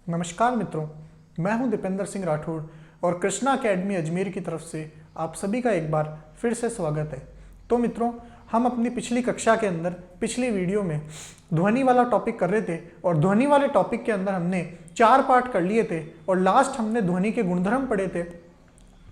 नमस्कार मित्रों, मैं हूं दीपेंद्र सिंह राठौड़ और कृष्णा अकेडमी अजमेर की तरफ से आप सभी का एक बार फिर से स्वागत है। तो मित्रों, हम अपनी पिछली कक्षा के अंदर पिछली वीडियो में ध्वनि वाला टॉपिक कर रहे थे और ध्वनि वाले टॉपिक के अंदर हमने 4 पार्ट कर लिए थे और लास्ट हमने ध्वनि के गुणधर्म पढ़े थे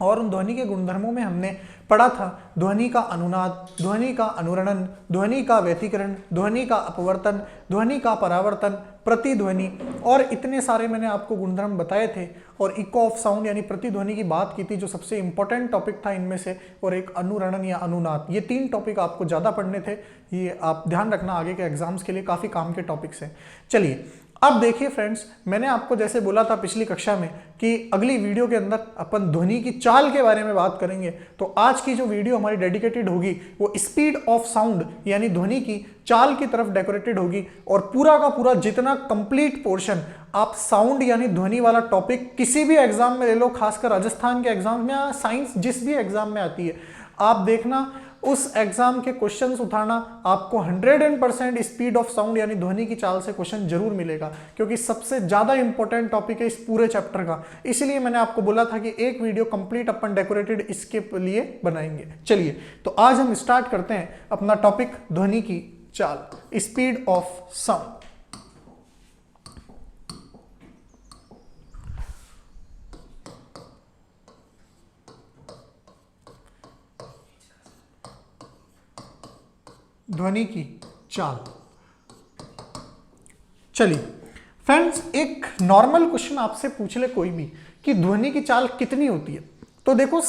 और उन ध्वनि के गुणधर्मों में हमने पढ़ा था ध्वनि का अनुनाद, ध्वनि का अनुरणन, ध्वनि का व्यतिकरण, ध्वनि का अपवर्तन, ध्वनि का परावर्तन, प्रतिध्वनि और इतने सारे मैंने आपको गुणधर्म बताए थे और इको ऑफ साउंड यानी प्रतिध्वनि की बात की थी जो सबसे इंपॉर्टेंट टॉपिक था इनमें से, और एक अनुरणन या अनुनाद। ये 3 टॉपिक आपको ज़्यादा पढ़ने थे, ये आप ध्यान रखना, आगे के एग्जाम्स के लिए काफ़ी काम के टॉपिक्स हैं। चलिए अब देखिए फ्रेंड्स, मैंने आपको जैसे बोला था पिछली कक्षा में कि अगली वीडियो के अंदर अपन ध्वनि की चाल के बारे में बात करेंगे। तो आज की जो वीडियो हमारी डेडिकेटेड होगी वो स्पीड ऑफ साउंड यानी ध्वनि की चाल की तरफ डेकोरेटेड होगी और पूरा का पूरा जितना कंप्लीट पोर्शन आप साउंड यानी ध्वनि वाला टॉपिक किसी भी एग्जाम में ले लो, खासकर राजस्थान के एग्जाम में या साइंस जिस भी एग्जाम में आती है, आप देखना उस एग्जाम के क्वेश्चंस उठाना, आपको 100% स्पीड ऑफ साउंड यानी ध्वनि की चाल से क्वेश्चन जरूर मिलेगा, क्योंकि सबसे ज्यादा इंपॉर्टेंट टॉपिक है इस पूरे चैप्टर का। इसीलिए मैंने आपको बोला था कि एक वीडियो कंप्लीट अपन डेकोरेटेड इसके लिए बनाएंगे। चलिए तो आज हम स्टार्ट करते हैं अपना टॉपिक ध्वनि की चाल, स्पीड ऑफ साउंड। ध्वनि की चाल। चलिए फ्रेंड्स, एक नॉर्मल क्वेश्चन आपसे पूछ ले कोई भी कि ध्वनि की चाल कितनी होती है, तो देखो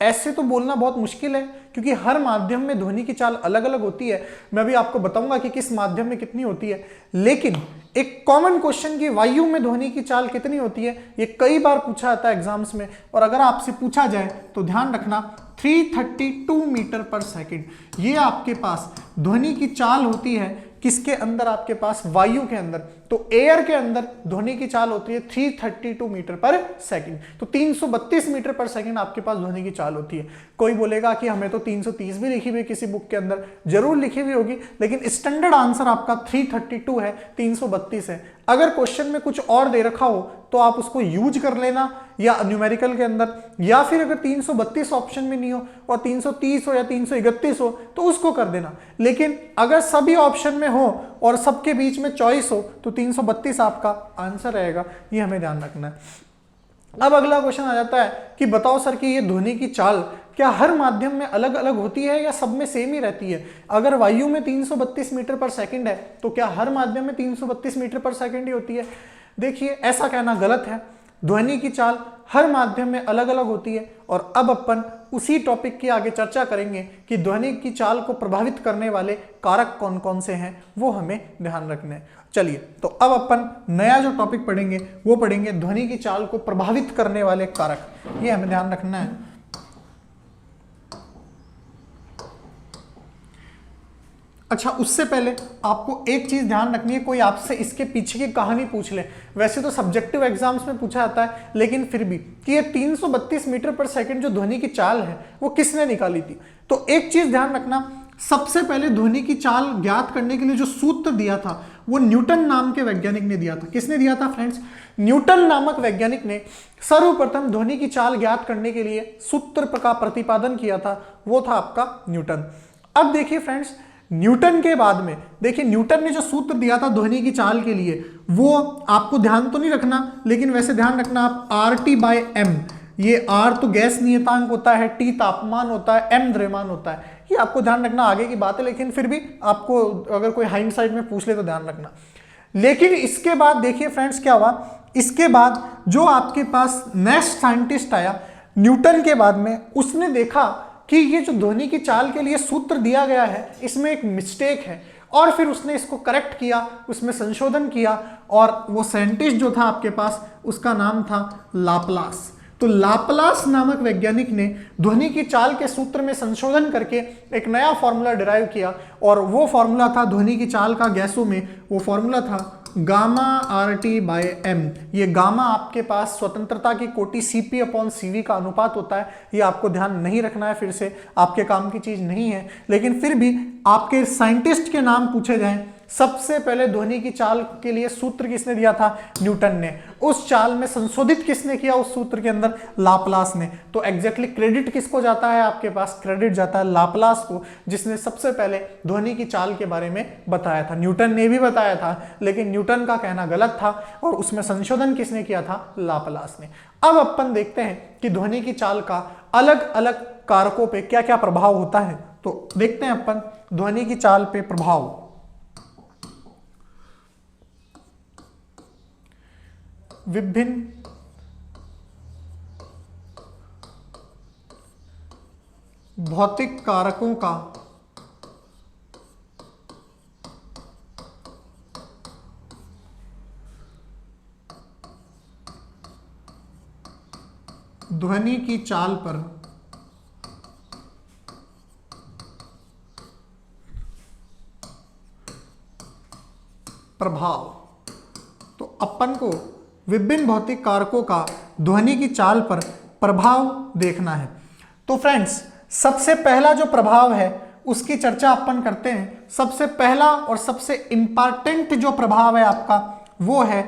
ऐसे तो बोलना बहुत मुश्किल है क्योंकि हर माध्यम में ध्वनि की चाल अलग अलग होती है। मैं भी आपको बताऊंगा कि किस माध्यम में कितनी होती है, लेकिन एक कॉमन क्वेश्चन की वायु में ध्वनि की चाल कितनी होती है ये कई बार पूछा जाता है एग्जाम्स में, और अगर आपसे पूछा जाए तो ध्यान रखना 332 मीटर पर सेकंड ये आपके पास ध्वनि की चाल होती है। किसके अंदर? आपके पास वायु के अंदर। तो एयर के अंदर ध्वनि की चाल होती है 332 मीटर पर सेकंड, तो 332 मीटर पर सेकंड आपके पास ध्वनि की चाल होती है। कोई बोलेगा कि हमें तो 330 भी लिखी हुई किसी बुक के अंदर, जरूर लिखी हुई होगी, लेकिन स्टैंडर्ड आंसर आपका 332 है, 332 है। अगर क्वेश्चन में कुछ और दे रखा हो तो आप उसको यूज कर लेना या न्यूमेरिकल के अंदर, या फिर अगर 332 ऑप्शन में नहीं हो और 330 हो या 331 हो तो उसको कर देना। लेकिन अगर सभी ऑप्शन में हो और सबके बीच में चॉइस हो तो 332 आपका आंसर रहेगा, ये हमें ध्यान रखना है। अब अगला क्वेश्चन आ जाता है कि बताओ सर कि ये ध्वनि की चाल क्या हर माध्यम में अलग अलग होती है या सब में सेम ही रहती है? अगर वायु में 332 मीटर पर सेकंड है तो क्या हर माध्यम में 332 मीटर पर सेकंड ही होती है? देखिए ऐसा कहना गलत है। ध्वनि की चाल हर माध्यम में अलग अलग होती है और अब अपन उसी टॉपिक की आगे चर्चा करेंगे कि ध्वनि की चाल को प्रभावित करने वाले कारक कौन कौन से हैं, वो हमें ध्यान रखने हैं। चलिए तो अब अपन नया जो टॉपिक पढ़ेंगे वो पढ़ेंगे ध्वनि की चाल को प्रभावित करने वाले कारक, ये हमें ध्यान रखना है। अच्छा, उससे पहले आपको एक चीज ध्यान रखनी है, कोई आपसे इसके पीछे की कहानी पूछ ले। वैसे तो सब्जेक्टिव एग्जाम्स में पूछा जाता है, लेकिन फिर भी कि ये 332 मीटर पर सेकंड जो ध्वनि की चाल है वो किसने निकाली थी? तो एक चीज ध्यान रखना, सबसे पहले ध्वनि की चाल ज्ञात करने के लिए जो सूत्र दिया था वो न्यूटन नाम के वैज्ञानिक ने दिया था। किसने दिया था फ्रेंड्स? न्यूटन नामक वैज्ञानिक ने सर्वप्रथम ध्वनि की चाल ज्ञात करने के लिए सूत्र का प्रतिपादन किया था, वो था आपका न्यूटन। अब देखिए फ्रेंड्स, न्यूटन के बाद में देखिए न्यूटन ने जो सूत्र दिया था ध्वनि की चाल के लिए वो आपको ध्यान तो नहीं रखना, लेकिन वैसे ध्यान रखना आप RT/m, ये R तो गैस नियतांक होता है, T तापमान होता है, M द्रव्यमान होता है, ये आपको ध्यान रखना, आगे की बात है, लेकिन फिर भी आपको अगर कोई हाइंडसाइड में पूछ ले तो ध्यान रखना। लेकिन इसके बाद देखिए फ्रेंड्स क्या हुआ, इसके बाद जो आपके पास नेक्स्ट साइंटिस्ट आया न्यूटन के बाद में, उसने देखा कि ये जो ध्वनि की चाल के लिए सूत्र दिया गया है इसमें एक मिस्टेक है, और फिर उसने इसको करेक्ट किया, उसमें संशोधन किया, और वो साइंटिस्ट जो था आपके पास उसका नाम था लाप्लास। तो लाप्लास नामक वैज्ञानिक ने ध्वनि की चाल के सूत्र में संशोधन करके एक नया फॉर्मूला डिराइव किया, और वो फॉर्मूला था ध्वनि की चाल का गैसों में, वो फॉर्मूला था गामा RT/m। ये गामा आपके पास स्वतंत्रता की कोटि Cp/Cv का अनुपात होता है, ये आपको ध्यान नहीं रखना है, फिर से आपके काम की चीज नहीं है, लेकिन फिर भी आपके साइंटिस्ट के नाम पूछे जाएं सबसे पहले ध्वनि की चाल के लिए सूत्र किसने दिया था? न्यूटन ने। उस चाल में संशोधित किसने किया उस सूत्र के अंदर? लाप्लास ने। तो एग्जैक्टली क्रेडिट किसको जाता है आपके पास? क्रेडिट जाता है लाप्लास को, जिसने सबसे पहले ध्वनि की चाल के बारे में बताया था। न्यूटन ने भी बताया था, लेकिन न्यूटन का कहना गलत था और उसमें संशोधन किसने किया था? लाप्लास ने। अब अपन देखते हैं कि ध्वनि की चाल का अलग अलग कारकों पे क्या क्या प्रभाव होता है। तो देखते हैं अपन ध्वनि की चाल पे प्रभाव। विभिन्न भौतिक कारकों का ध्वनि की चाल पर प्रभाव। तो अपन को विभिन्न भौतिक कारकों का ध्वनि की चाल पर प्रभाव देखना है। तो फ्रेंड्स, सबसे पहला जो प्रभाव है उसकी चर्चा अपन करते हैं। सबसे पहला और सबसे इंपॉर्टेंट जो प्रभाव है आपका वो है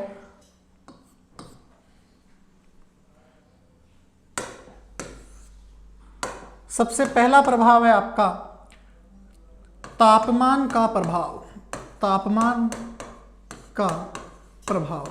सबसे पहला प्रभाव है आपका तापमान का प्रभाव। तापमान का प्रभाव।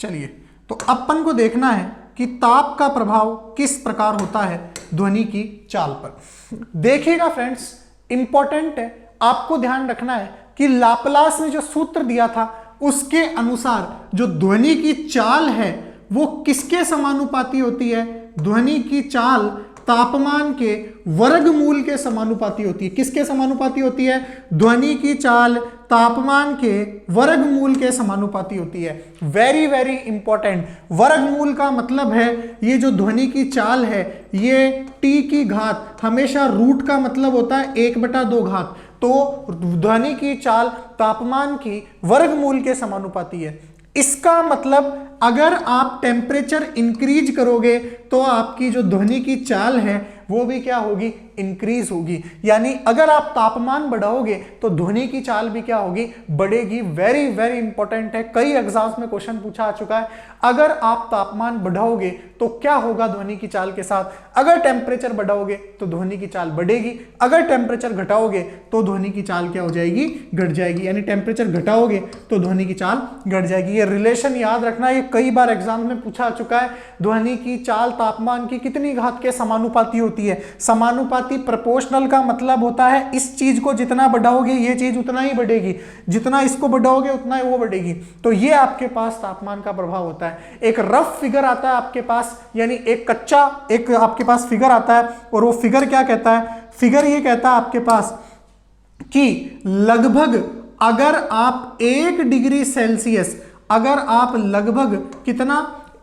चलिए, तो अपन को देखना है कि ताप का प्रभाव किस प्रकार होता है ध्वनि की चाल पर। देखिएगा फ्रेंड्स, इंपॉर्टेंट है, आपको ध्यान रखना है कि लाप्लास ने जो सूत्र दिया था उसके अनुसार जो ध्वनि की चाल है वो किसके समानुपाती होती है? ध्वनि की चाल तापमान के वर्गमूल के समानुपाती होती है। किसके समानुपाती होती है? ध्वनि की चाल तापमान के वर्गमूल के समानुपाती होती है। Very very important. वर्गमूल का मतलब है ये जो ध्वनि की चाल है ये t की घात, हमेशा रूट का मतलब होता है 1/2 घात। तो ध्वनि की चाल तापमान की वर्गमूल के समानुपाती है। इसका मतलब अगर आप टेम्परेचर इंक्रीज करोगे तो आपकी जो ध्वनि की चाल है वो भी क्या होगी? इंक्रीज होगी। यानी अगर आप तापमान बढ़ाओगे तो ध्वनि की चाल भी क्या होगी? बढ़ेगी। वेरी वेरी इंपॉर्टेंट है, कई एग्जाम्स में क्वेश्चन पूछा आ चुका है। अगर आप तापमान बढ़ाओगे तो क्या होगा ध्वनि की चाल के साथ? अगर टेम्परेचर बढ़ाओगे तो ध्वनि की चाल बढ़ेगी, अगर टेम्परेचर घटाओगे तो ध्वनि की चाल क्या हो जाएगी? घट जाएगी। यानी टेम्परेचर घटाओगे तो ध्वनि की चाल घट जाएगी। ये रिलेशन याद रखना, ये कई बार एग्जाम में पूछा आ चुका है। ध्वनि की चाल तापमान की कितनी घात के समानुपाती होती है? समानुपाती। प्रोपोर्शनल का मतलब होता है इस चीज को जितना बढ़ाओगे ये चीज उतना ही बढ़ेगी, जितना इसको बढ़ाओगे उतना ही वो बढ़ेगी। तो ये आपके पास तापमान का प्रभाव होता है। एक रफ फिगर आता है आपके पास, यानी एक कच्चा एक आपके पास फिगर आता है और वो फिगर क्या कहता है? फिगर ये कहता है आपके पास कि लगभग अगर आप 1 डिग्री सेल्सियस, अगर आप लगभग कितना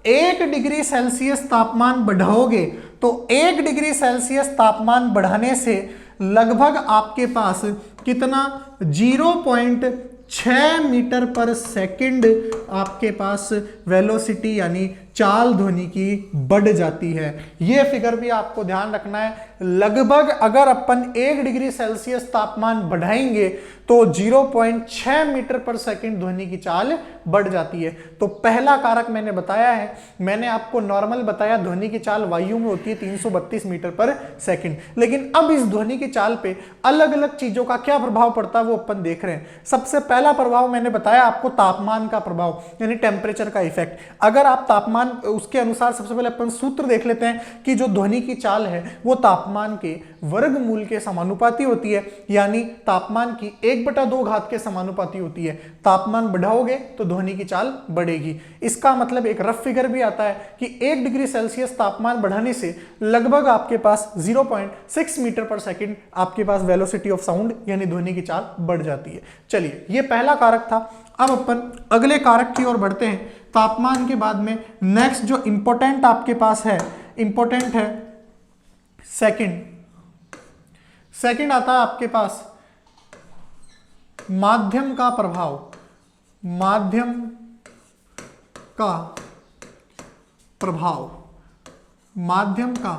1 डिग्री सेल्सियस तापमान बढ़ाओगे तो 1 डिग्री सेल्सियस तापमान बढ़ाने से लगभग आपके पास कितना 0.6 मीटर पर सेकंड आपके पास वेलोसिटी यानी चाल ध्वनि की बढ़ जाती है। यह फिगर भी आपको ध्यान रखना है। लगभग अगर अपन 1 डिग्री सेल्सियस तापमान बढ़ाएंगे तो 0.6 मीटर पर सेकंड ध्वनि की चाल बढ़ जाती है। तो पहला कारक मैंने बताया है, मैंने आपको नॉर्मल बताया ध्वनि की चाल वायु में होती है 332 मीटर पर सेकंड। लेकिन अब इस ध्वनि की चाल पे अलग अलग चीजों का क्या प्रभाव पड़ता है वो अपन देख रहे हैं। सबसे पहला प्रभाव मैंने बताया आपको तापमान का प्रभाव, यानी टेम्परेचर का इफेक्ट। अगर आप तापमान उसके अनुसार सबसे पहले अपन सूत्र देख लेते हैं कि जो ध्वनि की चाल है वो तापमान के वर्गमूल के समानुपाती होती है, यानी तापमान की 1/2 घात के समानुपाती होती है। तापमान बढ़ाओगे तो ध्वनि की चाल बढ़ेगी। इसका मतलब एक रफ फिगर भी आता है कि 1 डिग्री सेल्सियस तापमान बढ़ाने से लगभग आपके पास 0.6 मीटर पर सेकंड आपके पास वेलोसिटी ऑफ साउंड यानी ध्वनि की चाल बढ़ जाती है। चलिए, ये पहला कारक था। अब अपन अगले कारक की ओर बढ़ते हैं। तापमान के बाद में नेक्स्ट जो इंपॉर्टेंट आपके पास है, इंपॉर्टेंट है सेकंड। सेकंड आता है आपके पास माध्यम का प्रभाव। माध्यम का प्रभाव। माध्यम का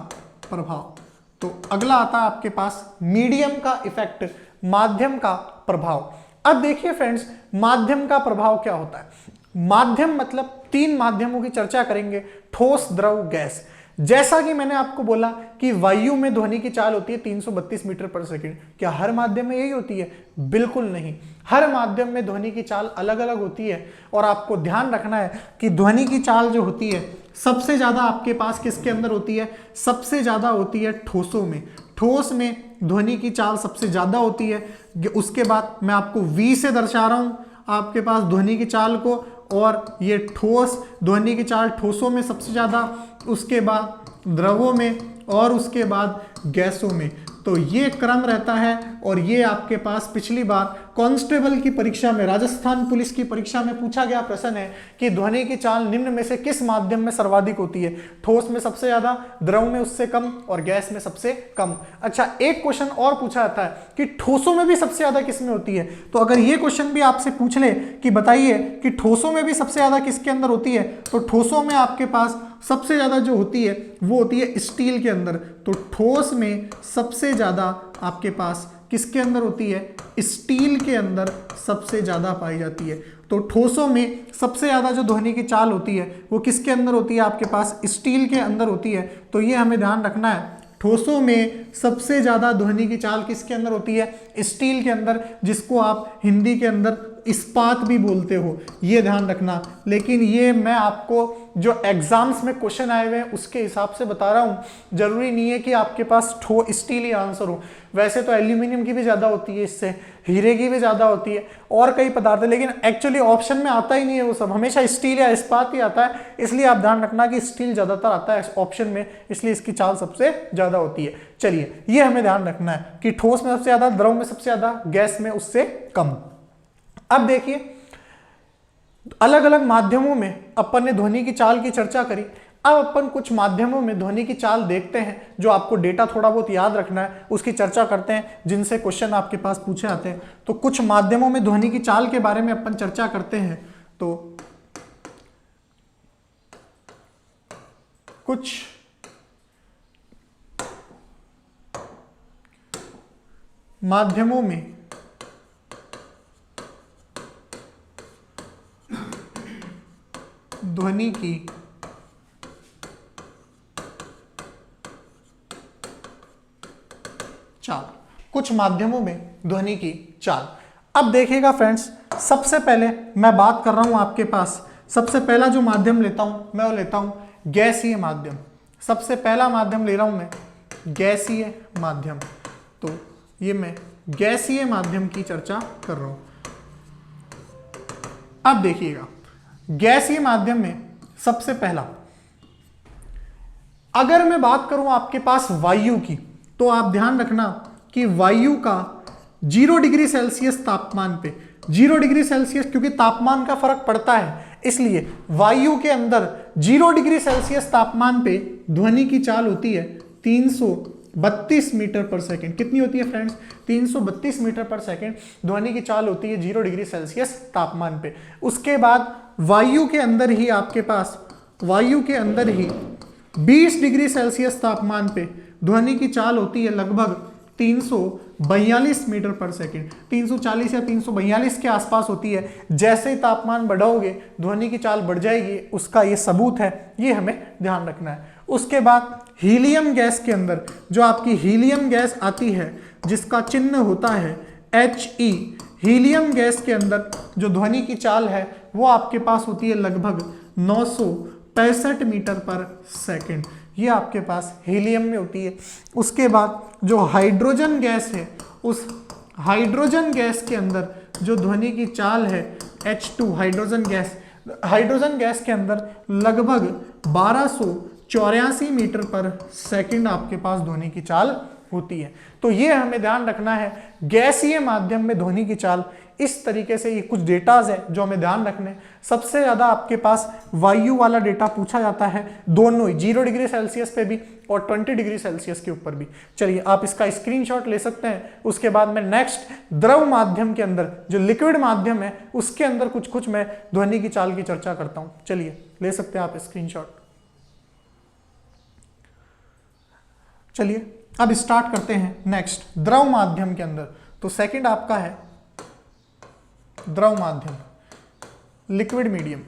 प्रभाव। तो अगला आता है आपके पास मीडियम का इफेक्ट, माध्यम का प्रभाव। अब देखिए फ्रेंड्स, माध्यम का प्रभाव क्या होता है। माध्यम मतलब तीन माध्यमों की चर्चा करेंगे, ठोस, द्रव, गैस। जैसा कि मैंने आपको बोला कि वायु में ध्वनि की चाल होती है 332 मीटर पर सेकंड। क्या हर माध्यम में यही होती है? बिल्कुल नहीं, हर माध्यम में ध्वनि की चाल अलग अलग होती है। और आपको ध्यान रखना है कि ध्वनि की चाल जो होती है सबसे ज्यादा आपके पास किसके अंदर होती है? सबसे ज्यादा होती है ठोसों में। ठोस में ध्वनि की चाल सबसे ज्यादा होती है। उसके बाद मैं आपको V से दर्शा रहा हूं आपके पास ध्वनि की चाल को, और ये ठोस ध्वनि की चाल ठोसों में सबसे ज्यादा, उसके बाद द्रवों में, और उसके बाद गैसों में। तो ये क्रम रहता है। और ये आपके पास पिछली बार कांस्टेबल की परीक्षा में, राजस्थान पुलिस की परीक्षा में पूछा गया प्रश्न है कि ध्वनि की चाल निम्न में से किस माध्यम में सर्वाधिक होती है? ठोस में सबसे ज्यादा, द्रव में उससे कम, और गैस में सबसे कम। अच्छा, एक क्वेश्चन और पूछा जाता है कि ठोसों में भी सबसे ज्यादा किस में होती है? तो अगर ये क्वेश्चन भी आपसे पूछ ले कि बताइए कि ठोसों में भी सबसे ज्यादा किसके अंदर होती है, तो ठोसों में आपके पास सबसे ज्यादा जो होती है वो होती है स्टील के अंदर। तो ठोस में सबसे ज्यादा आपके पास किसके अंदर होती है? स्टील के अंदर सबसे ज्यादा पाई जाती है। तो ठोसों में सबसे ज्यादा जो ध्वनि की चाल होती है वो किसके अंदर होती है? आपके पास स्टील के अंदर होती है। तो ये हमें ध्यान रखना है, ठोसों में सबसे ज्यादा ध्वनि की चाल किसके अंदर होती है? स्टील के अंदर, जिसको आप हिंदी के अंदर इस्पात भी बोलते हो, ये ध्यान रखना। लेकिन ये मैं आपको जो एग्जाम्स में क्वेश्चन आए हुए हैं उसके हिसाब से बता रहा हूं, जरूरी नहीं है कि आपके पास स्टील ही आंसर हो। वैसे तो एल्यूमिनियम की भी ज्यादा होती है, इससे हीरे की भी ज्यादा होती है, और कई पदार्थ है, लेकिन एक्चुअली ऑप्शन में आता ही नहीं है वो सब, हमेशा स्टील या इस्पात ही आता है। इसलिए आप ध्यान रखना कि स्टील ज्यादातर आता है ऑप्शन में, इसलिए इसकी चाल सबसे ज्यादा होती है। चलिए, ये हमें ध्यान रखना है कि ठोस में सबसे ज्यादा, द्रव में सबसे ज्यादा, गैस में उससे कम। अब देखिए, अलग अलग माध्यमों में अपन ने ध्वनि की चाल की चर्चा करी। अब अपन कुछ माध्यमों में ध्वनि की चाल देखते हैं, जो आपको डेटा थोड़ा बहुत याद रखना है, उसकी चर्चा करते हैं, जिनसे क्वेश्चन आपके पास पूछे आते हैं। तो कुछ माध्यमों में ध्वनि की चाल के बारे में अपन चर्चा करते हैं। तो कुछ माध्यमों में ध्वनि की चाल, कुछ माध्यमों में ध्वनि की चाल। अब देखिएगा फ्रेंड्स, सबसे पहले मैं बात कर रहा हूं आपके पास, सबसे पहला जो माध्यम लेता हूं मैं वो लेता हूं गैसीय माध्यम। सबसे पहला माध्यम ले रहा हूं मैं गैसीय माध्यम। तो ये मैं गैसीय माध्यम की चर्चा कर रहा हूं। अब देखिएगा, गैसीय माध्यम में सबसे पहला, अगर मैं बात करूं आपके पास वायु की, तो आप ध्यान रखना कि वायु का 0 डिग्री सेल्सियस तापमान पे, 0 डिग्री सेल्सियस, क्योंकि तापमान का फर्क पड़ता है, इसलिए वायु के अंदर 0 डिग्री सेल्सियस तापमान पे ध्वनि की चाल होती है 332 मीटर पर सेकंड। कितनी होती है फ्रेंड्स? 332 मीटर पर सेकंड ध्वनि की चाल होती है 0 डिग्री सेल्सियस तापमान पे। उसके बाद वायु के अंदर ही आपके पास, वायु के अंदर ही 20 डिग्री सेल्सियस तापमान पे ध्वनि की चाल होती है लगभग 342 मीटर पर सेकंड। 340 या 342 के आसपास होती है। जैसे ही तापमान बढ़ाओगे ध्वनि की चाल बढ़ जाएगी, उसका ये सबूत है, ये हमें ध्यान रखना है। उसके बाद हीलियम गैस के अंदर, जो आपकी हीलियम गैस आती है जिसका चिन्ह होता है He, हीलियम गैस के अंदर जो ध्वनि की चाल है वो आपके पास होती है लगभग 965 मीटर पर सेकंड। ये आपके पास हीलियम में होती है। उसके बाद जो हाइड्रोजन गैस है, उस हाइड्रोजन गैस के अंदर जो ध्वनि की चाल है H2, हाइड्रोजन गैस के अंदर लगभग 1284 मीटर पर सेकंड आपके पास ध्वनि की चाल होती है। तो ये हमें ध्यान रखना है, गैसीय माध्यम में ध्वनि की चाल इस तरीके से। ये कुछ डेटाज है जो हमें ध्यान रखने। सबसे ज्यादा आपके पास वायु वाला डेटा पूछा जाता है, दोनों ही 0 डिग्री सेल्सियस पे भी और 20 डिग्री सेल्सियस के ऊपर भी। चलिए, आप इसका स्क्रीनशॉट ले सकते हैं। उसके बाद मैं नेक्स्ट द्रव माध्यम के अंदर, जो लिक्विड माध्यम है, उसके अंदर कुछ मैं ध्वनि की चाल की चर्चा करता हूं। चलिए, ले सकते हैं आप स्क्रीनशॉट। चलिए, अब स्टार्ट करते हैं नेक्स्ट, द्रव माध्यम के अंदर। तो सेकंड आपका है द्रव माध्यम, लिक्विड मीडियम।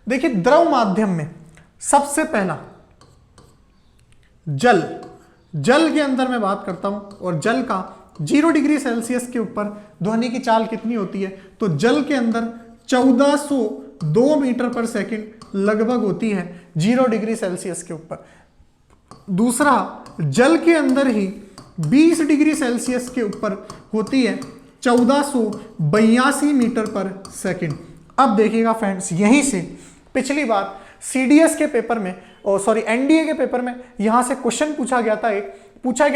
देखिए द्रव माध्यम में सबसे पहला जल, जल के अंदर मैं बात करता हूं, और जल का 0 डिग्री सेल्सियस के ऊपर ध्वनि की चाल कितनी होती है? तो जल के अंदर 1402 मीटर पर सेकंड लगभग होती है 0 डिग्री सेल्सियस के ऊपर। दूसरा, जल के अंदर ही 20 डिग्री सेल्सियस के ऊपर होती है 1482 मीटर पर सेकंड। अब देखिएगा फ्रेंड्स, यहीं से पिछली बार सीडीएस के पेपर में, एनडीए के पेपर में यहां से क्वेश्चन पूछा गया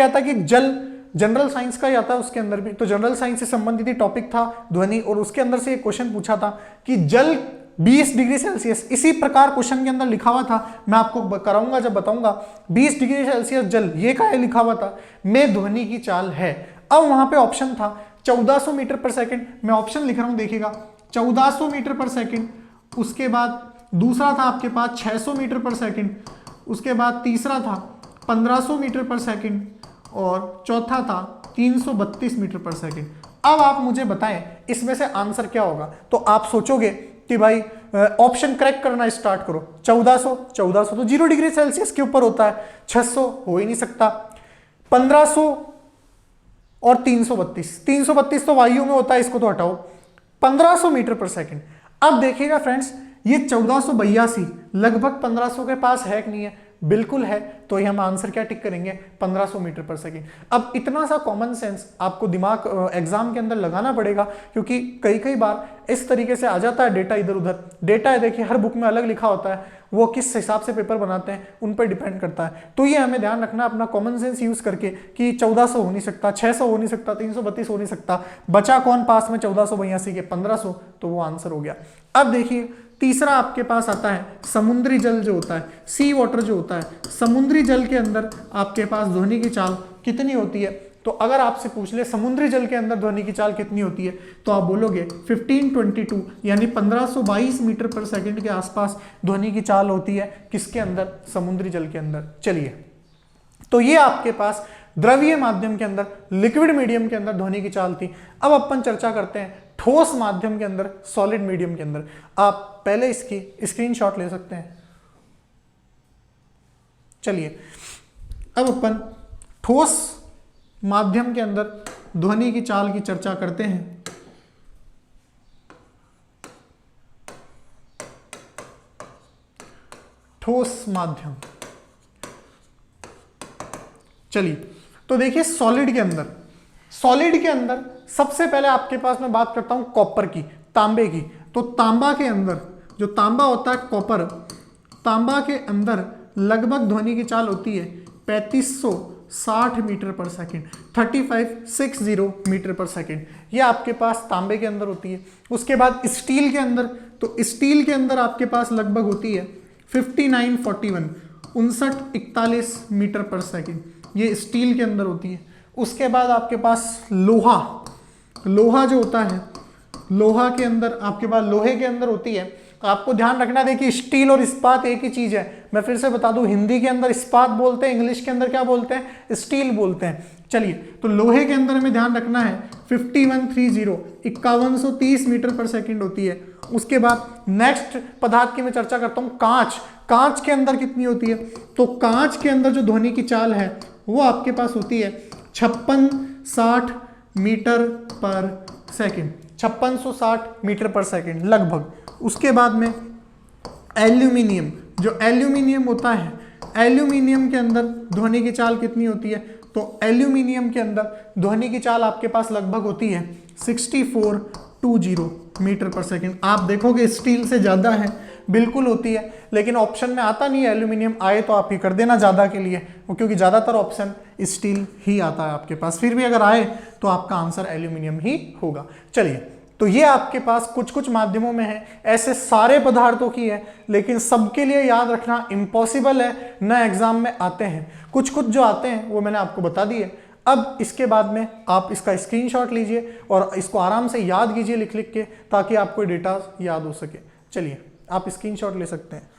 था कि जल जनरल साइंस का ही आता है उसके अंदर भी, तो जनरल साइंस से संबंधित ही टॉपिक था ध्वनि, और उसके अंदर से एक क्वेश्चन पूछा था कि जल 20 डिग्री सेल्सियस, इसी प्रकार क्वेश्चन के अंदर लिखा हुआ था, मैं आपको कराऊंगा जब बताऊंगा, 20 डिग्री सेल्सियस जल, ये क्या लिखा हुआ था, में ध्वनि की चाल है। अब वहां पे ऑप्शन था 1400 मीटर पर सेकंड, मैं ऑप्शन लिख रहा हूं, देखिएगा 1400 मीटर पर सेकंड, उसके बाद दूसरा था आपके पास 600 मीटर पर सेकंड, उसके बाद तीसरा था 1500 मीटर पर सेकंड, और चौथा था 332 मीटर पर सेकंड। अब आप मुझे बताएं इसमें से आंसर क्या होगा? तो आप सोचोगे कि भाई ऑप्शन करेक्ट करना स्टार्ट करो। 1400 तो 0 डिग्री सेल्सियस के ऊपर होता है, 600 हो ही नहीं सकता, 1500 और 332 तो वायु में होता है, इसको तो हटाओ, 1500 मीटर पर सेकंड। अब देखिएगा फ्रेंड्स, ये 1482 लगभग 1500 के पास है कि नहीं है? बिल्कुल है, तो ये हम आंसर क्या टिक करेंगे? 1500 मीटर पर सेकंड। अब इतना सा कॉमन सेंस आपको दिमाग एग्जाम के अंदर लगाना पड़ेगा, क्योंकि कई बार इस तरीके से आ जाता है डेटा इधर उधर। डेटा है देखिए हर बुक में अलग लिखा होता है, वो किस हिसाब से पेपर बनाते हैं उन पर डिपेंड करता है। तो ये हमें ध्यान रखना अपना कॉमन सेंस यूज करके कि 1400 हो नहीं सकता, 600 हो नहीं सकता, 332 हो नहीं सकता, बचा कौन पास में 1482 के? 1500, तो वो आंसर हो गया। अब देखिए तीसरा आपके पास आता है समुद्री जल जो होता है, सी वाटर जो होता है, समुद्री जल के अंदर आपके पास ध्वनि की चाल कितनी होती है? तो अगर आपसे पूछ ले समुद्री जल के अंदर ध्वनि की चाल कितनी होती है, तो आप बोलोगे 1522 यानी 1522 मीटर पर सेकंड के आसपास ध्वनि की चाल होती है। किसके अंदर? समुद्री जल के अंदर। चलिए, तो ये आपके पास द्रवीय माध्यम के अंदर, लिक्विड मीडियम के अंदर ध्वनि की चाल थी। अब अपन चर्चा करते हैं ठोस माध्यम के अंदर, सॉलिड मीडियम के अंदर। आप पहले इसकी स्क्रीनशॉट ले सकते हैं। चलिए, अब अपन ठोस माध्यम के अंदर ध्वनि की चाल की चर्चा करते हैं। ठोस माध्यम, चलिए, तो देखिए सॉलिड के अंदर सबसे पहले आपके पास मैं बात करता हूं कॉपर की, तांबे की। तो तांबा के अंदर जो तांबा होता है कॉपर, तांबा के अंदर लगभग ध्वनि की चाल होती है 3560 मीटर पर सेकंड, 3560 मीटर पर सेकंड। ये आपके पास तांबे के अंदर होती है। उसके बाद स्टील के अंदर, तो स्टील के अंदर आपके पास लगभग होती है 5941, 5941 मीटर पर सेकंड, ये स्टील के अंदर होती है। उसके बाद आपके पास लोहा जो होता है, लोहा के अंदर आपके पास लोहे के अंदर होती है। आपको ध्यान रखना, देखिए स्टील और इस्पात एक ही चीज है। मैं फिर से बता दूं, हिंदी के अंदर इस्पात बोलते हैं, इंग्लिश के अंदर क्या बोलते हैं? स्टील बोलते हैं। चलिए, तो लोहे के अंदर हमें ध्यान रखना है 5130, 5130 मीटर पर सेकंड होती है। उसके बाद नेक्स्ट पदार्थ की मैं चर्चा करता हूं कांच के अंदर कितनी होती है? तो कांच के अंदर जो ध्वनि की चाल है वो आपके पास होती है 5660 मीटर पर सेकंड, 5660 मीटर पर सेकंड लगभग। उसके बाद में एल्यूमिनियम, जो एल्यूमिनियम होता है, एल्यूमिनियम के अंदर ध्वनि की चाल कितनी होती है? तो एल्यूमिनियम के अंदर ध्वनि की चाल आपके पास लगभग होती है 6420 मीटर पर सेकंड। आप देखोगे स्टील से ज्यादा है, बिल्कुल होती है, लेकिन ऑप्शन में आता नहीं है एल्यूमिनियम। आए तो आप ही कर देना ज्यादा के लिए, क्योंकि ज्यादातर ऑप्शन स्टील ही आता है आपके पास। फिर भी अगर आए तो आपका आंसर एल्यूमिनियम ही होगा। चलिए, तो ये आपके पास कुछ माध्यमों में है, ऐसे सारे पदार्थों की है, लेकिन सबके लिए याद रखना इम्पॉसिबल है, न एग्जाम में आते हैं। कुछ जो आते हैं वो मैंने आपको बता दिए। अब इसके बाद में आप इसका स्क्रीनशॉट लीजिए और इसको आराम से याद कीजिए लिख के, ताकि आपको डेटा याद हो सके। चलिए, आप स्क्रीनशॉट ले सकते हैं।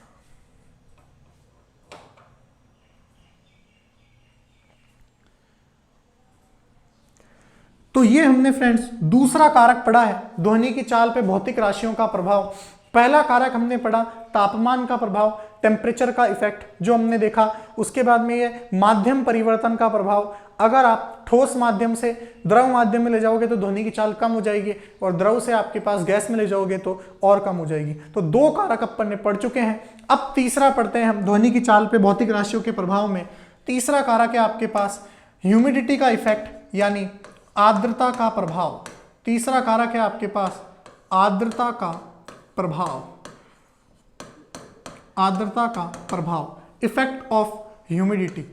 तो ये हमने फ्रेंड्स दूसरा कारक पढ़ा है ध्वनि की चाल पे भौतिक राशियों का प्रभाव। पहला कारक हमने पढ़ा तापमान का प्रभाव, टेम्परेचर का इफेक्ट जो हमने देखा। उसके बाद में ये माध्यम परिवर्तन का प्रभाव, अगर आप ठोस माध्यम से द्रव माध्यम में ले जाओगे तो ध्वनि की चाल कम हो जाएगी, और द्रव से आपके पास गैस में ले जाओगे तो और कम हो जाएगी। तो दो कारक अपन ने पढ़ चुके हैं। अब तीसरा पढ़ते हैं हम ध्वनि की चाल पे भौतिक राशियों के प्रभाव में। तीसरा कारक है आपके पास ह्यूमिडिटी का इफेक्ट, यानी आर्द्रता का प्रभाव। तीसरा कारक है आपके पास आर्द्रता का प्रभाव, आर्द्रता का प्रभाव, effect of humidity,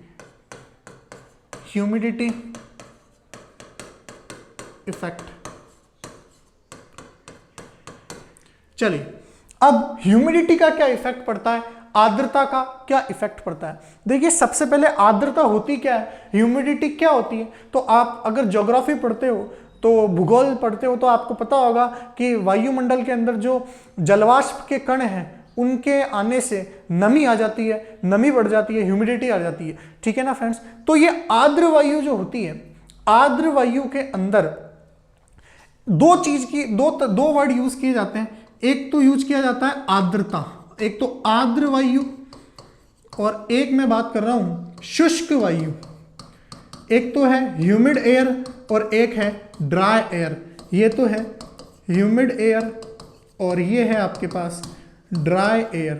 humidity effect. चलिए अब ह्यूमिडिटी का क्या इफेक्ट पड़ता है, आर्द्रता का क्या इफेक्ट पड़ता है। देखिए सबसे पहले आर्द्रता होती क्या है, ह्यूमिडिटी क्या होती है। तो आप अगर ज्योग्राफी पढ़ते हो तो भूगोल पढ़ते हो तो आपको पता होगा कि वायुमंडल के अंदर जो जलवाष्प के कण हैं उनके आने से नमी आ जाती है, नमी बढ़ जाती है, ह्यूमिडिटी आ जाती है, ठीक है ना फ्रेंड्स। तो ये आर्द्र वायु जो होती है, आर्द्र वायु के अंदर दो चीज की दो वर्ड यूज किए जाते हैं। एक तो यूज किया जाता है आर्द्रता, एक तो आर्द्र वायु, और एक मैं बात कर रहा हूं शुष्क वायु। एक तो है ह्यूमिड एयर और एक है ड्राई एयर। ये तो है ह्यूमिड एयर और ये है आपके पास ड्राई एयर।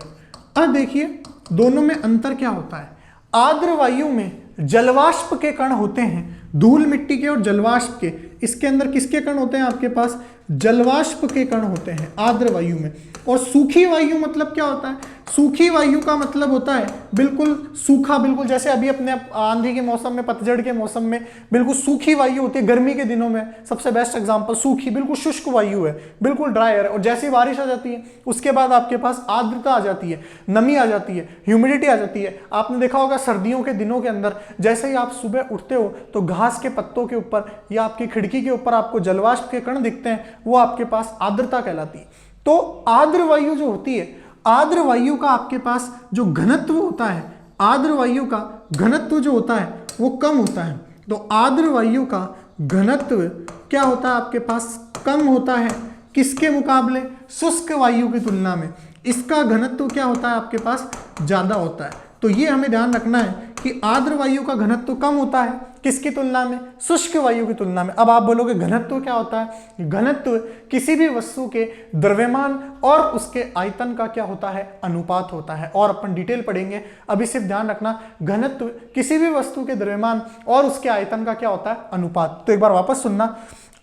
अब देखिए दोनों में अंतर क्या होता है। आर्द्र वायु में जलवाष्प के कण होते हैं, धूल मिट्टी के और जलवाष्प के। इसके अंदर किसके कण होते हैं आपके पास, जलवाष्प के कण होते हैं आर्द्र वायु में। और सूखी वायु मतलब क्या होता है, सूखी वायु का मतलब होता है बिल्कुल सूखा, बिल्कुल जैसे अभी अपने आंधी के मौसम में, पतझड़ के मौसम में बिल्कुल सूखी वायु होती है। गर्मी के दिनों में सबसे बेस्ट एग्जांपल सूखी, बिल्कुल शुष्क वायु है, बिल्कुल ड्राई है। और जैसे बारिश आ जाती है उसके बाद आपके पास आर्द्रता आ जाती है, नमी आ जाती है, ह्यूमिडिटी आ जाती है। आपने देखा होगा सर्दियों के दिनों के अंदर जैसे ही आप सुबह उठते हो तो घास के पत्तों के ऊपर या आपकी खिड़की के ऊपर आपको जलवाष्प के कण दिखते हैं, वो आपके पास आर्द्रता कहलाती है। तो आर्द्र वायु जो होती है, आर्द्र वायु का आपके पास जो घनत्व होता है, आर्द्र वायु का घनत्व जो होता है वो कम होता है। तो आर्द्र वायु का घनत्व क्या होता है आपके पास, कम होता है। किसके मुकाबले, शुष्क वायु की तुलना में इसका घनत्व क्या होता है आपके पास, ज्यादा होता है। तो ये हमें ध्यान रखना है कि आर्द्र वायु का घनत्व कम होता है किसकी तुलना में, शुष्क वायु की तुलना में। अब आप बोलोगे घनत्व क्या होता है, घनत्व किसी भी वस्तु के द्रव्यमान और उसके आयतन का क्या होता है, अनुपात होता है। और अपन डिटेल पढ़ेंगे, अभी सिर्फ ध्यान रखना घनत्व किसी भी वस्तु के द्रव्यमान और उसके आयतन का क्या होता है, अनुपात। तो एक बार वापस सुनना,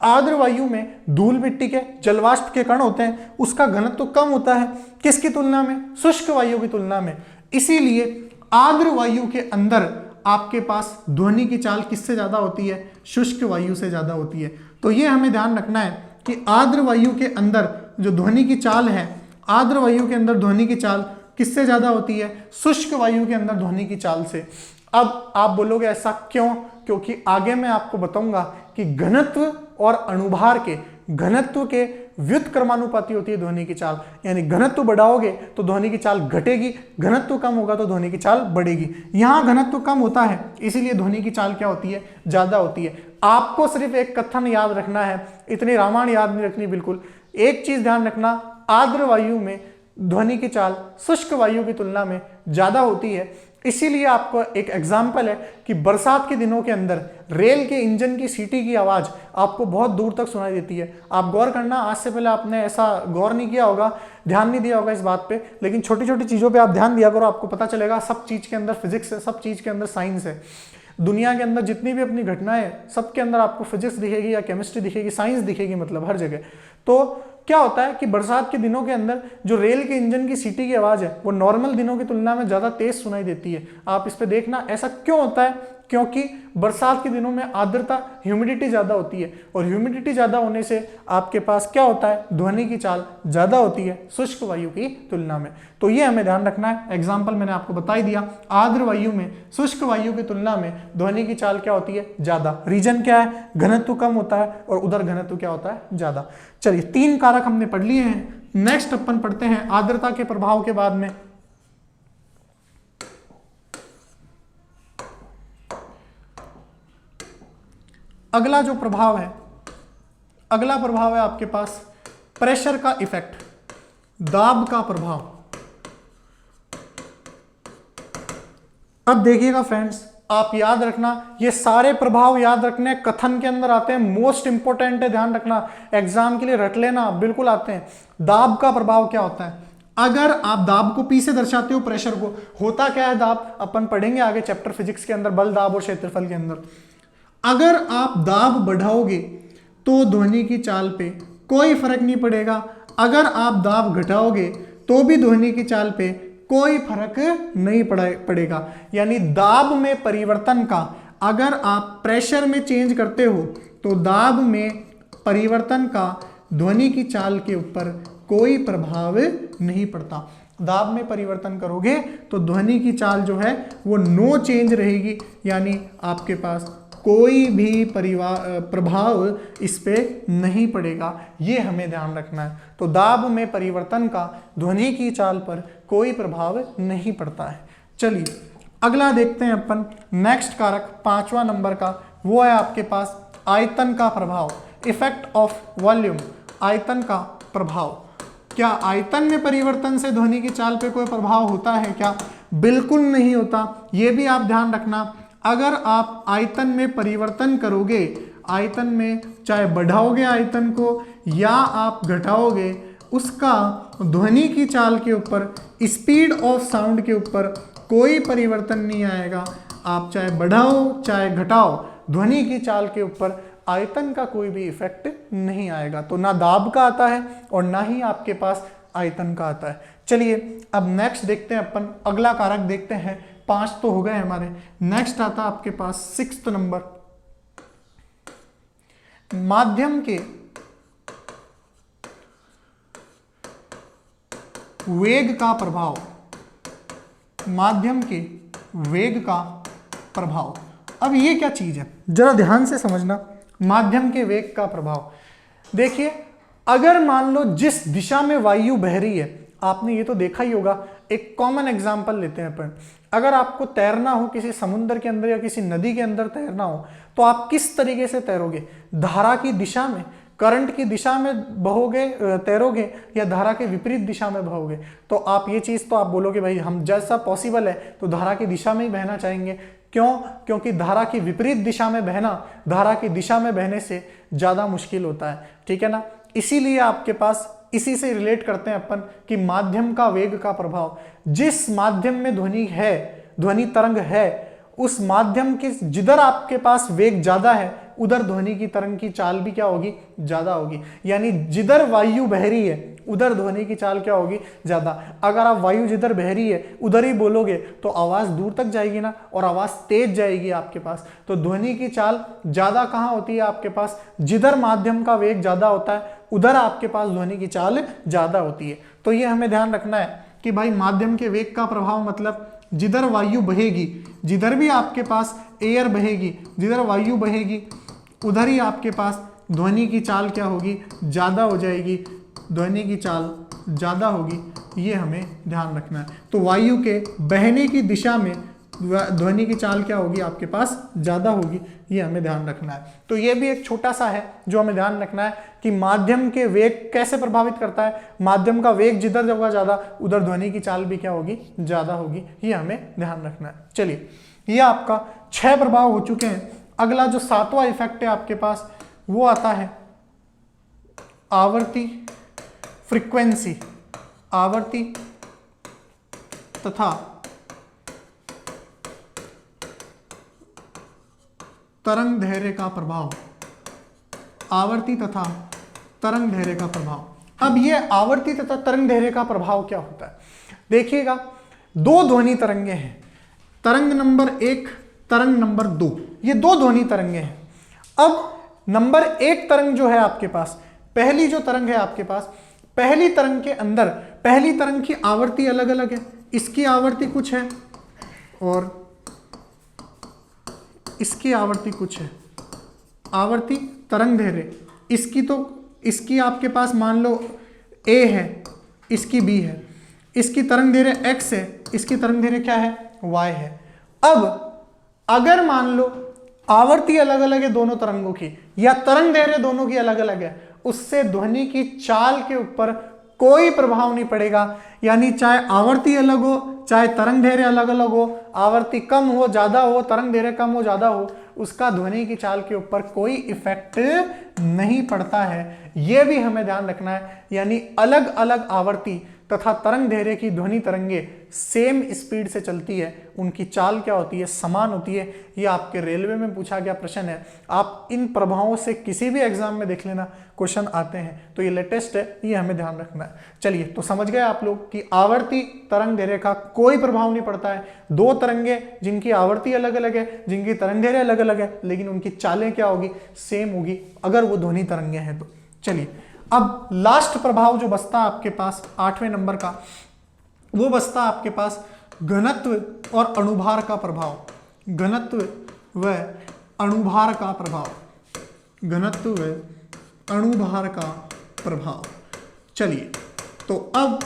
आर्द्र वायु में धूल मिट्टी के जलवाष्प के कण होते हैं, उसका घनत्व कम होता है किसकी तुलना में, शुष्क वायु की तुलना में। इसीलिए आर्द्र वायु के अंदर आपके पास ध्वनि की चाल किससे ज्यादा होती है, शुष्क वायु से ज्यादा होती है। तो ये हमें ध्यान रखना है कि आर्द्र वायु के अंदर जो ध्वनि की चाल है, आर्द्र वायु के अंदर ध्वनि की चाल किससे ज्यादा होती है, शुष्क वायु के अंदर ध्वनि की चाल से। अब आप बोलोगे ऐसा क्यों, क्योंकि आगे मैं आपको बताऊंगा कि घनत्व और अणुभार के घनत्व के व्युत्क्रमानुपाती होती है ध्वनि की चाल। यानी घनत्व बढ़ाओगे तो ध्वनि की चाल घटेगी, घनत्व कम होगा तो ध्वनि की चाल बढ़ेगी। यहां घनत्व कम होता है इसीलिए ध्वनि की चाल क्या होती है, ज्यादा होती है। आपको सिर्फ एक कथन याद रखना है, इतनी रामायण याद नहीं रखनी बिल्कुल। एक चीज ध्यान रखना, आर्द्र वायु में ध्वनि की चाल शुष्क वायु की तुलना में ज्यादा होती है। इसीलिए आपको एक एग्जाम्पल है कि बरसात के दिनों के अंदर रेल के इंजन की सीटी की आवाज आपको बहुत दूर तक सुनाई देती है। आप गौर करना, आज से पहले आपने ऐसा गौर नहीं किया होगा, ध्यान नहीं दिया होगा इस बात पे, लेकिन छोटी छोटी चीजों पे आप ध्यान दिया करो, आपको पता चलेगा सब चीज के अंदर फिजिक्स है, सब चीज के अंदर साइंस है। दुनिया के अंदर जितनी भी अपनी घटनाएं, सबके अंदर आपको फिजिक्स दिखेगी या केमिस्ट्री दिखेगी, साइंस दिखेगी, मतलब हर जगह। तो क्या होता है कि बरसात के दिनों के अंदर जो रेल के इंजन की सीटी की आवाज है वो नॉर्मल दिनों की तुलना में ज्यादा तेज सुनाई देती है। आप इस पे देखना, ऐसा क्यों होता है, क्योंकि बरसात के दिनों में आर्द्रता, ह्यूमिडिटी ज्यादा होती है, और ह्यूमिडिटी ज्यादा होने से आपके पास क्या होता है, ध्वनि की चाल ज्यादा होती है शुष्क वायु की तुलना में। तो ये हमें ध्यान रखना है। एग्जाम्पल मैंने आपको बता ही दिया, आर्द्र वायु में शुष्क वायु की तुलना में ध्वनि की चाल क्या होती है, ज्यादा। रीजन क्या है, घनत्व कम होता है और उधर घनत्व क्या होता है, ज्यादा। चलिए 3 कारक हमने पढ़ लिए हैं। नेक्स्ट अपन पढ़ते हैं आर्द्रता के प्रभाव के बाद में अगला जो प्रभाव है अगला प्रभाव है आपके पास प्रेशर का इफेक्ट, दाब का प्रभाव। अब देखिएगा फ्रेंड्स, आप याद रखना, ये सारे प्रभाव याद रखने कथन के अंदर आते हैं, मोस्ट इंपॉर्टेंट है, ध्यान रखना, एग्जाम के लिए रट लेना, बिल्कुल आते हैं। दाब का प्रभाव क्या होता है? अगर आप दाब को P से दर्शाते हो, प्रेशर को, होता क्या है दाब, अपन पढ़ेंगे आगे चैप्टर फिजिक्स के अंदर, बल, दाब और क्षेत्रफल के अंदर। अगर आप दाब बढ़ाओगे तो ध्वनि की चाल पे कोई फर्क नहीं पड़ेगा, अगर आप दाब घटाओगे तो भी ध्वनि की चाल पे कोई फर्क नहीं पड़ेगा। यानी दाब में परिवर्तन का, अगर आप प्रेशर में चेंज करते हो तो दाब में परिवर्तन का ध्वनि की चाल के ऊपर कोई प्रभाव नहीं पड़ता। दाब में परिवर्तन करोगे तो ध्वनि की चाल जो है वो नो चेंज रहेगी, यानी आपके पास कोई भी प्रभाव इस पे नहीं पड़ेगा, ये हमें ध्यान रखना है। तो दाब में परिवर्तन का ध्वनि की चाल पर कोई प्रभाव नहीं पड़ता है। चलिए अगला देखते हैं अपन, नेक्स्ट कारक 5वां नंबर का, वो है आपके पास आयतन का प्रभाव, इफेक्ट ऑफ वॉल्यूम। आयतन का प्रभाव, क्या आयतन में परिवर्तन से ध्वनि की चाल पे कोई प्रभाव होता है क्या? बिल्कुल नहीं होता, ये भी आप ध्यान रखना। अगर आप आयतन में परिवर्तन करोगे, आयतन में चाहे बढ़ाओगे आयतन को या आप घटाओगे, उसका ध्वनि की चाल के ऊपर, स्पीड ऑफ साउंड के ऊपर कोई परिवर्तन नहीं आएगा। आप चाहे बढ़ाओ चाहे घटाओ, ध्वनि की चाल के ऊपर आयतन का कोई भी इफेक्ट नहीं आएगा। तो ना दाब का आता है और ना ही आपके पास आयतन का आता है। चलिए अब नेक्स्ट देखते हैं अपन, अगला कारक देखते हैं। 5 तो हो गए हमारे, नेक्स्ट आता आपके पास 6th नंबर, माध्यम के वेग का प्रभाव। माध्यम के वेग का प्रभाव, अब ये क्या चीज है जरा ध्यान से समझना। माध्यम के वेग का प्रभाव, देखिए अगर मान लो जिस दिशा में वायु बह रही है, आपने ये तो देखा ही होगा, एक कॉमन एग्जांपल लेते हैं अपन, अगर आपको तैरना हो किसी समुद्र के अंदर या किसी नदी के अंदर तैरना हो तो आप किस तरीके से तैरोगे? धारा की दिशा में, करंट की दिशा में बहोगे, तैरोगे, या धारा के विपरीत दिशा में बहोगे? तो आप ये चीज तो आप बोलोगे भाई हम जैसा पॉसिबल है तो धारा की दिशा में ही बहना चाहेंगे। क्यों? क्योंकि धारा की विपरीत दिशा में बहना धारा की दिशा में बहने से ज्यादा मुश्किल होता है, ठीक है ना। इसीलिए आपके पास इसी से रिलेट करते हैं अपन कि माध्यम का वेग का प्रभाव, जिस माध्यम में ध्वनि है, ध्वनि तरंग है, उस माध्यम के जिधर आपके पास वेग ज्यादा है उधर ध्वनि की तरंग की चाल भी क्या होगी? ज्यादा होगी। यानी जिधर वायु बह रही है उधर ध्वनि की चाल क्या होगी? ज्यादा। अगर आप वायु जिधर बह रही है उधर ही बोलोगे तो आवाज दूर तक जाएगी ना, और आवाज तेज जाएगी आपके पास। तो ध्वनि की चाल ज्यादा कहाँ होती है आपके पास? जिधर माध्यम का वेग ज्यादा होता है उधर आपके पास ध्वनि की चाल ज्यादा होती है। तो ये हमें ध्यान रखना है कि भाई माध्यम के वेग का प्रभाव मतलब जिधर वायु बहेगी, जिधर भी आपके पास एयर बहेगी, जिधर वायु बहेगी उधर ही आपके पास ध्वनि की चाल क्या होगी? ज्यादा हो जाएगी, ध्वनि की चाल ज्यादा होगी, ये हमें ध्यान रखना है। तो वायु के बहने की दिशा में ध्वनि की चाल क्या होगी? आपके पास ज्यादा होगी, ये हमें ध्यान रखना है। तो ये भी एक छोटा सा है जो हमें ध्यान रखना है कि माध्यम के वेग कैसे प्रभावित करता है। माध्यम का वेग जिधर होगा ज्यादा उधर ध्वनि की चाल भी क्या होगी? ज्यादा होगी, ये हमें ध्यान रखना है। चलिए ये आपका 6 प्रभाव हो चुके हैं। अगला जो 7वां इफेक्ट है आपके पास वो आता है आवर्ती, फ्रीक्वेंसी, आवर्ती तथा तरंग धैर्य का प्रभाव। आवर्ती तथा तरंग धैर्य का प्रभाव। अब ये आवर्ती तथा तरंग धैर्य का प्रभाव क्या होता है? देखिएगा, 2 ध्वनि तरंगे हैं, तरंग नंबर 1, तरंग नंबर 2, ये 2 ध्वनि तरंगे हैं। अब नंबर 1 तरंग जो है आपके पास, पहली जो तरंग है आपके पास, पहली तरंग के अंदर पहली तरंग की आवर्ती अलग अलग है, इसकी आवर्ती कुछ है और इसकी आवर्ती कुछ है। आवर्ती तरंग धैर्य इसकी, तो इसकी आपके पास मान लो A है, इसकी B है, इसकी तरंग धैर्य X है, इसकी तरंग धैर्य क्या है? Y है। अब अगर मान लो आवर्ती अलग अलग है दोनों तरंगों की, या तरंग दैर्घ्य दोनों की अलग अलग है, उससे ध्वनि की चाल के ऊपर कोई प्रभाव नहीं पड़ेगा। यानी चाहे आवर्ती अलग हो, चाहे तरंग दैर्घ्य अलग अलग हो, आवर्ती कम हो ज्यादा हो, तरंग दैर्घ्य कम हो ज्यादा हो, उसका ध्वनि की चाल के ऊपर कोई इफेक्ट नहीं पड़ता है। यह भी हमें ध्यान रखना है। यानी अलग अलग आवर्ती तथा तरंग दैर्घ्य की ध्वनि तरंगे सेम स्पीड से चलती है, उनकी चाल क्या होती है, समान होती है। ये आपके रेलवे में पूछा गया प्रश्न है। आप इन प्रभावों से किसी भी एग्जाम में देख लेना, क्वेश्चन आते हैं। तो ये लेटेस्ट है, ये हमें ध्यान रखना है। चलिए, तो समझ गए आप लोग कि आवर्ती तरंग दैर्घ्य का कोई प्रभाव नहीं पड़ता है। दो तरंगे जिनकी आवर्ती अलग अलग है, जिनकी तरंग दैर्घ्य अलग अलग है, लेकिन उनकी चालें क्या होगी, सेम होगी, अगर वो ध्वनि तरंगे हैं तो। चलिए, अब लास्ट प्रभाव जो बचता आपके पास 8वें नंबर का, वो बचता आपके पास घनत्व और अणुभार का प्रभाव। घनत्व व अणुभार का प्रभाव। घनत्व व अणुभार का प्रभाव। चलिए, तो अब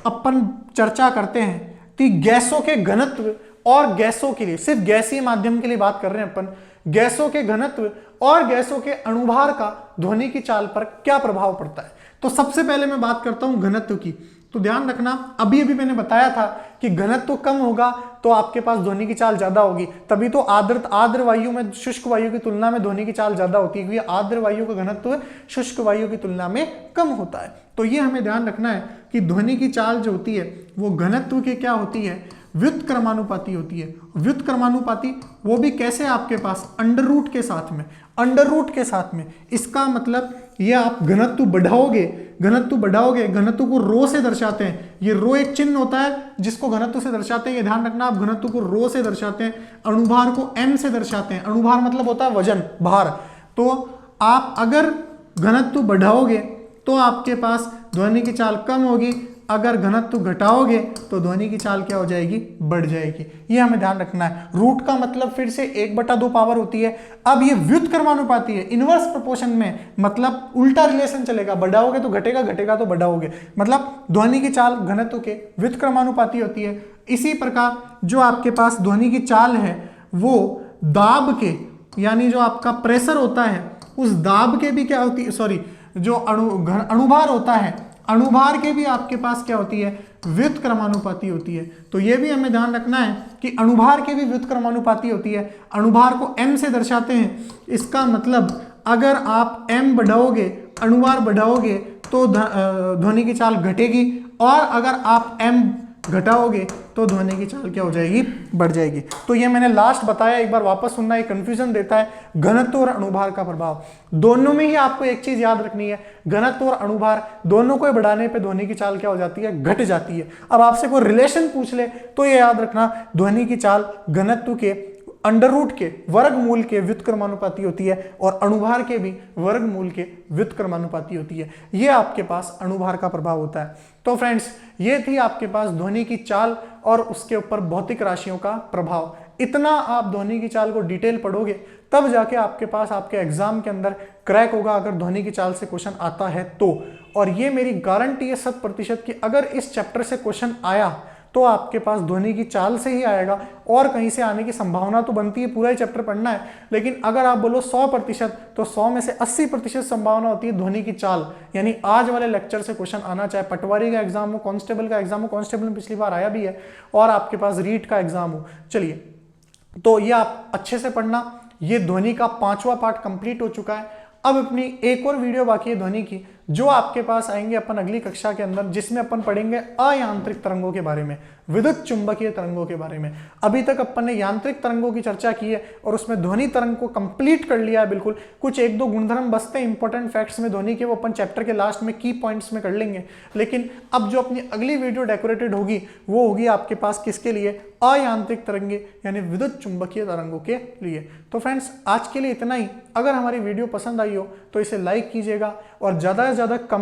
अपन चर्चा करते हैं कि गैसों के घनत्व और गैसों के लिए, सिर्फ गैसीय माध्यम के लिए बात कर रहे हैं अपन, गैसों के घनत्व और गैसों के अणुभार का ध्वनि की चाल पर क्या प्रभाव पड़ता है। तो सबसे पहले मैं बात करता हूं घनत्व की। तो ध्यान रखना, अभी अभी मैंने बताया था कि घनत्व कम होगा तो आपके पास ध्वनि की चाल ज्यादा होगी। तभी तो आर्द्र वायु में शुष्क वायु की तुलना में ध्वनि की चाल ज्यादा होती है, क्योंकि आर्द्र वायु का घनत्व शुष्क वायु की तुलना में कम होता है। तो ये हमें ध्यान रखना है कि ध्वनि की चाल जो होती है वो घनत्व की क्या होती है, व्युत्क्रमानुपाती होती है। व्युत्क्रमानुपाती वो भी कैसे, आपके पास अंडर रूट के साथ में, अंडर रूट के साथ में। इसका मतलब ये आप घनत्व बढ़ाओगे, घनत्व बढ़ाओगे, घनत्व को रो से दर्शाते हैं। ये रो एक चिन्ह होता है जिसको घनत्व से दर्शाते हैं, ये ध्यान रखना। आप घनत्व को रो से दर्शाते हैं, अणुभार को m से दर्शाते हैं। अणुभार मतलब होता है वजन, भार। तो आप अगर घनत्व बढ़ाओगे तो आपके पास ध्वनि की चाल कम होगी, अगर घनत्व घटाओगे तो ध्वनि की चाल क्या हो जाएगी, बढ़ जाएगी। ये हमें ध्यान रखना है। रूट का मतलब फिर से 1/2 पावर होती है। अब ये व्युत्क्रमानुपाती है, इनवर्स प्रोपोर्शन में, मतलब उल्टा रिलेशन चलेगा। बढ़ाओगे तो घटेगा, घटेगा तो बढ़ाओगे, मतलब ध्वनि की चाल घनत्व के व्युत्क्रमानुपाती होती है। इसी प्रकार जो आपके पास ध्वनि की चाल है वो दाब के, यानी जो आपका प्रेशर होता है उस दाब के भी क्या होती है, सॉरी, जो अणुभार होता है, अणुभार के भी आपके पास क्या होती है, व्युत्क्रमानुपाती होती है। तो ये भी हमें ध्यान रखना है कि अणुभार के भी व्युत्क्रमानुपाती होती है। अणुभार को m से दर्शाते हैं। इसका मतलब अगर आप m बढ़ाओगे, अणुभार बढ़ाओगे तो ध्वनि की चाल घटेगी, और अगर आप m घटाओगे तो ध्वनि की चाल क्या हो जाएगी, बढ़ जाएगी। तो ये मैंने लास्ट बताया, एक बार वापस सुनना, एक कंफ्यूजन देता है। घनत्व और अणुभार का प्रभाव, दोनों में ही आपको एक चीज याद रखनी है, घनत्व और अणुभार दोनों को बढ़ाने पे ध्वनि की चाल क्या हो जाती है, घट जाती है। अब आपसे कोई रिलेशन पूछ ले तो ये याद रखना, ध्वनि की चाल घनत्व के अंडर रूट के वर्गमूल के व्युत्क्रमानुपाती होती है, और अणुभार के भी वर्गमूल के व्युत्क्रमानुपाती होती है। ये आपके पास अणुभार का प्रभाव होता है। तो फ्रेंड्स, ये थी आपके पास ध्वनि की चाल और उसके ऊपर भौतिक राशियों का प्रभाव। इतना आप ध्वनि की चाल को डिटेल पढ़ोगे तब जाके आपके पास आपके एग्जाम के अंदर क्रैक होगा, अगर ध्वनि की चाल से क्वेश्चन आता है तो। और ये मेरी गारंटी है 100% कि अगर इस चैप्टर से क्वेश्चन आया तो आपके पास ध्वनि की चाल से ही आएगा, और कहीं से आने की संभावना तो बनती है, पूरा ही चैप्टर पढ़ना है। लेकिन अगर आप बोलो 100%, तो 100 में से 80% संभावना होती है ध्वनि की चाल। यानी आज वाले लेक्चर से क्वेश्चन आना, चाहे पटवारी का एग्जाम हो, कांस्टेबल का एग्जाम हो, कांस्टेबल में पिछली बार आया भी है, और आपके पास रीट का एग्जाम हो। चलिए, तो ये आप अच्छे से पढ़ना। ये ध्वनि का 5वां पार्ट कंप्लीट हो चुका है। अब अपनी एक और वीडियो बाकी है ध्वनि की, जो आपके पास आएंगे अपन अगली कक्षा के अंदर, जिसमें अपन पढ़ेंगे अयांत्रिक तरंगों के बारे में, विद्युत चुंबकीय तरंगों के बारे में। अभी तक अपन ने यांत्रिक तरंगों की चर्चा की है और उसमें ध्वनि तरंग को कंप्लीट कर लिया है बिल्कुल। कुछ 1-2 गुणधर्म बचते हैं इंपॉर्टेंट फैक्ट्स में ध्वनि के, वो अपन चैप्टर के लास्ट में की पॉइंट्स में कर लेंगे। लेकिन अब जो अपनी अगली वीडियो डेकोरेटेड होगी वो होगी आपके पास किसके लिए, अयांत्रिक तरंगे, यानी विद्युत चुंबकीय तरंगों के लिए। तो फ्रेंड्स, आज के लिए इतना ही। अगर हमारी वीडियो पसंद आई हो तो इसे लाइक कीजिएगा और ज़्यादा से ज़्यादा